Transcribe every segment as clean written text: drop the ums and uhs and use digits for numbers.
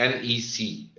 NEC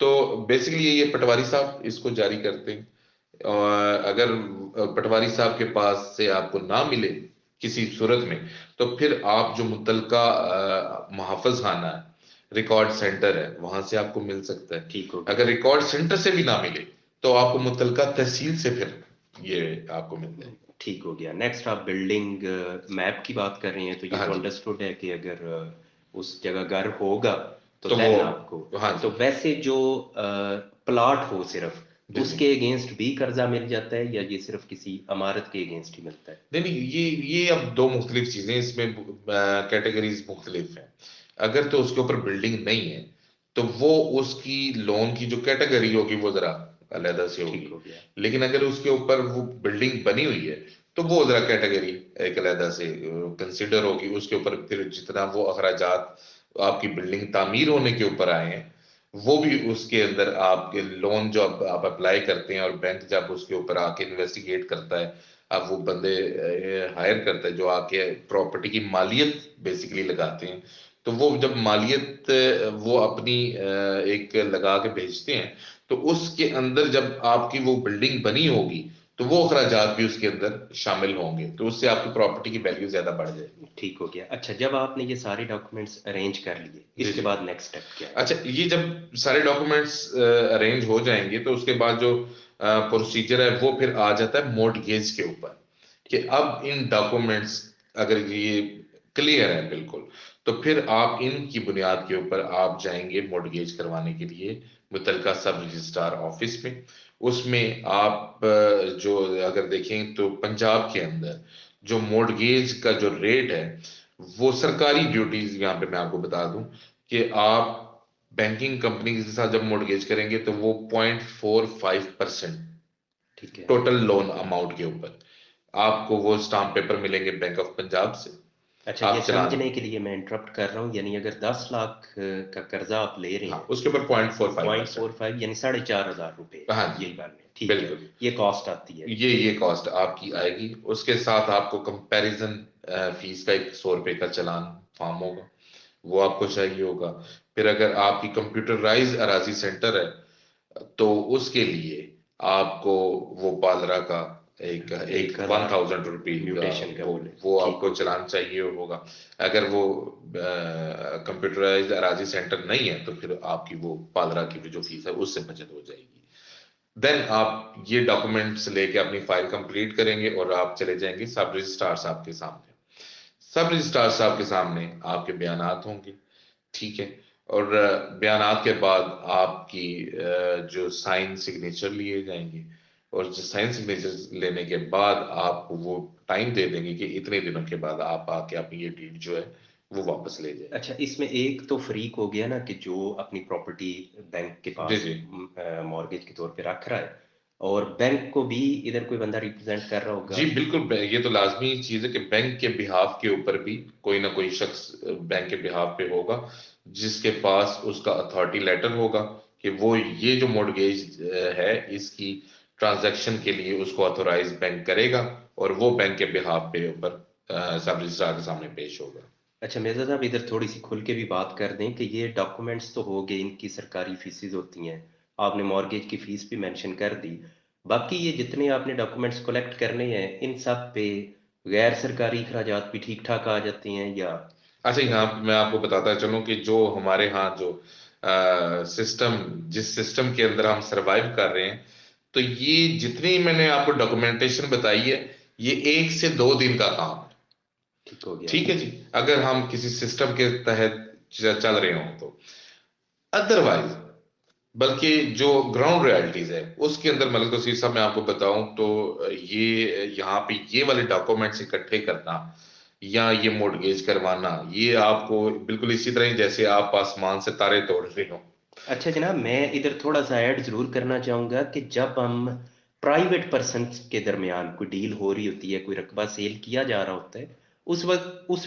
تو basically یہ پٹواری صاحب اس کو جاری کرتے ہیں، اور اگر پٹواری صاحب کے پاس سے آپ کو نہ ملے کسی صورت میں، تو پھر آپ جو متعلقہ محافظ خانہ ہے، ریکارڈ سینٹر ہے، وہاں سے آپ کو مل سکتا ہے۔ ٹھیک ہو اگر گیا، ریکارڈ سینٹر سے بھی نہ ملے تو آپ کو متعلقہ تحصیل سے پھر یہ آپ کو مل جائے گی۔ ٹھیک ہو گیا۔ نیکسٹ آپ بلڈنگ میپ کی بات کر رہے ہیں، تو یہ ہاں تو جی، انڈرسٹوڈ ہے کہ اگر اس جگہ گھر ہوگا تو تو وہ، دین آپ کو، ہاں جی، تو ویسے جو پلاٹ ہو صرف جی اس جی، کے اگینسٹ بھی قرضہ مل جاتا ہے، یا یہ صرف کسی عمارت کے اگینسٹ ہی ملتا ہے؟ نہیں نہیں، یہ اب دو مختلف چیزیں، اس میں کیٹیگریز مختلف ہیں۔ اگر تو اس کے اوپر بلڈنگ نہیں ہے تو وہ اس کی لون کی جو کیٹیگری ہوگی وہ ذرا علیحدہ سے ٹھیک ہوگی، ہو گیا، لیکن اگر اس کے اوپر وہ بلڈنگ بنی ہوئی ہے تو وہ ذرا کیٹیگری ایک علیحدہ سے کنسیڈر ہوگی، اس کے اوپر پھر جتنا وہ اخراجات آپ کی بلڈنگ تعمیر ہونے کے اوپر آئے ہیں وہ بھی اس کے اندر آپ کے لون جو آپ اپلائی کرتے ہیں، اور بینک جب اس کے اوپر آ کے انویسٹیگیٹ کرتا ہے، اب وہ بندے ہائر کرتا ہے جو آ کے پراپرٹی کی مالیت بیسیکلی لگاتے ہیں، تو وہ جب مالیت وہ اپنی ایک لگا کے بھیجتے ہیں، تو اس کے اندر جب آپ کی وہ بلڈنگ بنی ہوگی تو وہ اخراجات بھی اس کے اندر شامل ہوں گے، تو اس سے آپ کی پراپرٹی کی ویلیو زیادہ بڑھ جائے گی۔ ٹھیک ہو گیا۔ اچھا، جب آپ نے یہ سارے ڈاکومنٹس ارینج کر لیے، جی اس کے جی، بعد نیکسٹ اسٹیپ کیا ہے؟ اچھا، یہ جب سارے ڈاکومنٹس ارینج ہو جائیں گے تو اس کے بعد جو پروسیجر ہے وہ پھر آ جاتا ہے مورٹگیج کے اوپر، کہ ٹھیک ہے، اب ان ڈاکومنٹس اگر یہ کلیئر ہے بالکل، تو پھر آپ ان کی بنیاد کے اوپر آپ جائیں گے مورٹگیج کروانے کے لیے متعلقہ سب رجسٹرار آفس میں۔ اس میں آپ جو اگر دیکھیں تو پنجاب کے اندر جو مورٹگیج کا جو ریٹ ہے، وہ سرکاری ڈیوٹیز یہاں پہ میں آپ کو بتا دوں کہ آپ بینکنگ کمپنی کے ساتھ جب مورٹگیج کریں گے تو وہ 0.45% ٹھیک ہے۔ ٹوٹل لون اماؤنٹ کے اوپر آپ کو وہ اسٹامپ پیپر ملیں گے بینک آف پنجاب سے، اچھا، یہ آپ چلان، سمجھنے کے لیے میں انٹرپٹ کر رہا ہوں، یعنی اگر 10 لاکھ کا قرضہ آپ لے رہے ہاں ہیں اس کے اوپر point four to five point four percent five یعنی 4,500 روپے ہاں جی، یہی بات ہے، ٹھیک ہے، بالکل، یہ کاسٹ آتی ہے۔ یہ کاسٹ آپ کی آئے گی۔ اس کے ساتھ آپ کو کمپیریزن فیس کا ایک 100 روپے کا چلان فارم ہوگا، وہ آپ کو چاہیے ہوگا۔ پھر اگر آپ کی کمپیوٹرائز اراضی سینٹر ہے تو اس کے لیے آپ کو وہ پالرا کا ایک ایک 1,000 1,000 روپی کا میوٹیشن کا بولے، وہ آپ ٹھیک کو ہو گیا۔ چلان چاہیے ہوگا۔ اگر وہ کمپیوٹرائز اراضی سینٹر نہیں ہے تو پھر آپ کی وہ پالرا کی بھی جو فیس ہے اس سے بچت ہو جائے گی۔ دین آپ یہ ڈاکومنٹس لے کے اپنی فائل کمپلیٹ کریں گے اور آپ چلے جائیں گے سب رجسٹرار صاحب کے سامنے۔ سب رجسٹرار صاحب کے سامنے آپ کے بیانات ہوں گے، ٹھیک ہے، اور بیانات کے بعد آپ کی جو سائن سگنیچر لیے جائیں گے، اور جو سائن سگنیچر لینے کے بعد آپ کو وہ ٹائم دے دیں گے کہ اتنے دنوں کے بعد آپ آ کے اپنی یہ ڈیڈ جو ہے وہ واپس لے جائیں۔ اچھا، اس میں ایک تو فریق ہو گیا نا کہ جو اپنی پراپرٹی بینک کے جی پاس جی مارگیج کے طور پہ رکھ رہا ہے، اور بینک کو بھی ادھر کوئی بندہ ریپرزینٹ کر رہا جی ہوگا۔ بالکل، یہ تو لازمی چیز ہے کہ بینک کے بہاف کے اوپر بھی کوئی نہ کوئی شخص بینک کے بہاف پہ ہوگا، جس کے پاس اس کا اتھارٹی لیٹر ہوگا کہ وہ یہ جو مورگیج ہے اس کی ٹرانزیکشن کے لیے اس کو اتھورائز بینک کرے گا، اور وہ بینک کے بہاف پہ اوپر سب رجسٹرار کے سامنے پیش ہوگا۔ اچھا مرزا صاحب، ادھر تھوڑی سی کھل کے بھی بات کر دیں کہ یہ ڈاکومنٹس تو ہو گئے، ان کی سرکاری فیسز ہوتی ہیں، آپ نے مارگیج کی فیس بھی مینشن کر دی، باقی یہ جتنے آپ نے ڈاکومنٹس کلیکٹ کرنے ہیں ان سب پہ غیر سرکاری اخراجات بھی ٹھیک ٹھاک آ جاتے ہیں یا؟ اچھا، یہاں میں آپ کو بتاتا چلوں کہ جو ہمارے ہاں جو سسٹم، جس سسٹم کے اندر ہم سروائیو کر رہے ہیں، تو یہ جتنی میں نے آپ کو ڈاکومنٹیشن بتائی ہے یہ 1 سے 2 دن کا کام ہے، ٹھیک ہو گیا، ٹھیک ہے جی، اگر ہم کسی سسٹم کے تحت چل رہے ہوں تو ادروائز، بلکہ جو گراؤنڈ ریالٹیز ہے اس کے اندر ملک توصیف صاحب میں آپ کو بتاؤں تو یہ یہاں پہ یہ والے ڈاکومنٹس اکٹھے کرنا یا یہ مورٹگیج کروانا، یہ آپ کو بالکل اسی طرح ہی جیسے آپ آسمان سے تارے توڑ رہے ہو۔ اچھا جناب، میں ادھر تھوڑا سا ایڈ ضرور کرنا چاہوں گا کہ جب ہم پرائیویٹ پرسنس کے درمیان کوئی ڈیل ہو رہی ہوتی ہے، کوئی رقبہ سیل کیا جا رہا ہوتا ہے، اس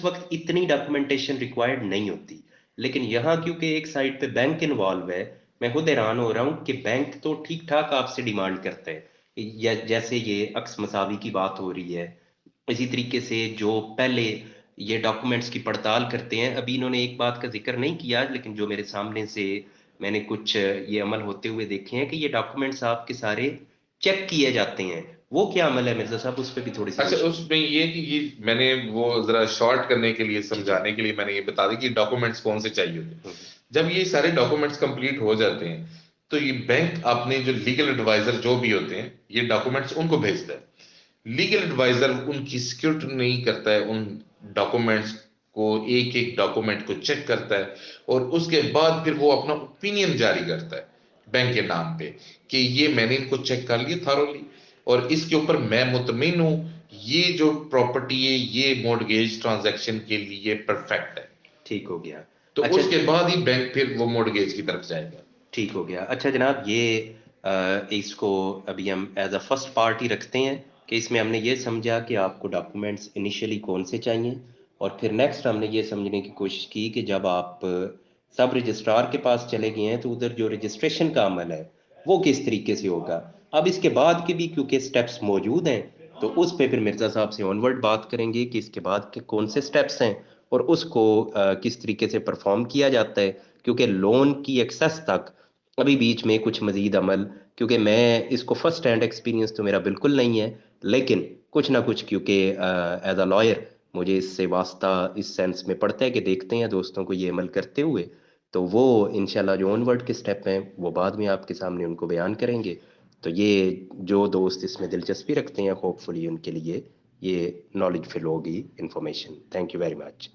وقت اتنی ڈاکومنٹیشن ریکوائرڈ نہیں ہوتی، لیکن یہاں کیونکہ ایک سائڈ پہ بینک انوالو ہے، میں خود حیران ہو رہا ہوں کہ بینک تو ٹھیک ٹھاک آپ سے ڈیمانڈ کرتا ہے، جیسے یہ عکس مساوی کی بات ہو رہی ہے، اسی طریقے سے جو پہلے یہ ڈاکومنٹس کی پڑتال کرتے ہیں، ابھی انہوں نے ایک بات کا ذکر نہیں کیا لیکن جو میرے سامنے سے میں نے کچھ یہ عمل ہوتے ہوئے دیکھے ہیں کہ یہ ڈاکومنٹس آپ کے سارے چیک کیے جاتے ہیں، وہ کیا عمل ہے مرزا صاحب؟ اس پہ بھی تھوڑی سی اچھا، روشنی۔ اس میں یہ کہ یہ میں نے وہ ذرا شارٹ کرنے کے لیے، جی جی۔ سمجھانے کے لیے میں نے یہ بتا دی کہ ڈاکومنٹس کون سے چاہیے ہوتے ہیں۔ ہوں، جب یہ سارے ڈاکومنٹس کمپلیٹ ہو جاتے ہیں تو یہ بینک اپنے جو لیگل ایڈوائزر جو بھی ہوتے ہیں یہ ڈاکومنٹس ان کو بھیجتا ہے۔ لیگل ایڈوائزر ان کی سیکیورٹی نہیں کرتا ہے، ان ڈاکومنٹس کو، ایک ایک ڈاکومنٹ کو چیک کرتا ہے، اور اس کے بعد پھر وہ اپنا اوپینین جاری کرتا ہے بینک کے نام پہ کہ یہ میں نے ان کو چیک کر لیا تھارولی، اور اس کے اوپر میں مطمئن ہوں یہ جو پراپرٹی ہے یہ مورگیج ٹرانزیکشن کے لیے پرفیکٹ ہے۔ ٹھیک ہو گیا۔ تو اچھا، اس کے بعد ہی بینک پھر وہ مورگیج کی طرف جائے گا۔ ٹھیک ہو گیا۔ اچھا جناب، یہ اس کو ابھی ہم ایز اے فرسٹ پارٹ ہی رکھتے ہیں کہ اس میں ہم نے یہ سمجھا کہ آپ کو ڈاکومنٹس انیشلی کون سے چاہیے، اور پھر نیکسٹ ہم نے یہ سمجھنے کی کوشش کی کہ جب آپ سب رجسٹرار کے پاس چلے گئے ہیں تو ادھر جو رجسٹریشن کا عمل ہے وہ کس طریقے سے ہوگا۔ اب اس کے بعد کے بھی کیونکہ سٹیپس موجود ہیں تو اس پہ پھر مرزا صاحب سے آن ورڈ بات کریں گے کہ اس کے بعد کے کون سے سٹیپس ہیں اور اس کو کس طریقے سے پرفارم کیا جاتا ہے، کیونکہ لون کی ایکسیس تک ابھی بیچ میں کچھ مزید عمل، کیونکہ میں اس کو فرسٹ ہینڈ ایکسپیرینس تو میرا بالکل نہیں ہے، لیکن کچھ نہ کچھ کیونکہ ایز اے لائر مجھے اس سے واسطہ اس سینس میں پڑتا ہے کہ دیکھتے ہیں دوستوں کو یہ عمل کرتے ہوئے، تو وہ انشاءاللہ جو آن ورڈ کے سٹیپ ہیں وہ بعد میں آپ کے سامنے ان کو بیان کریں گے۔ تو یہ جو دوست اس میں دلچسپی رکھتے ہیں ہوپ فلی ان کے لیے یہ نالج فل ہوگی information. Thank you very much.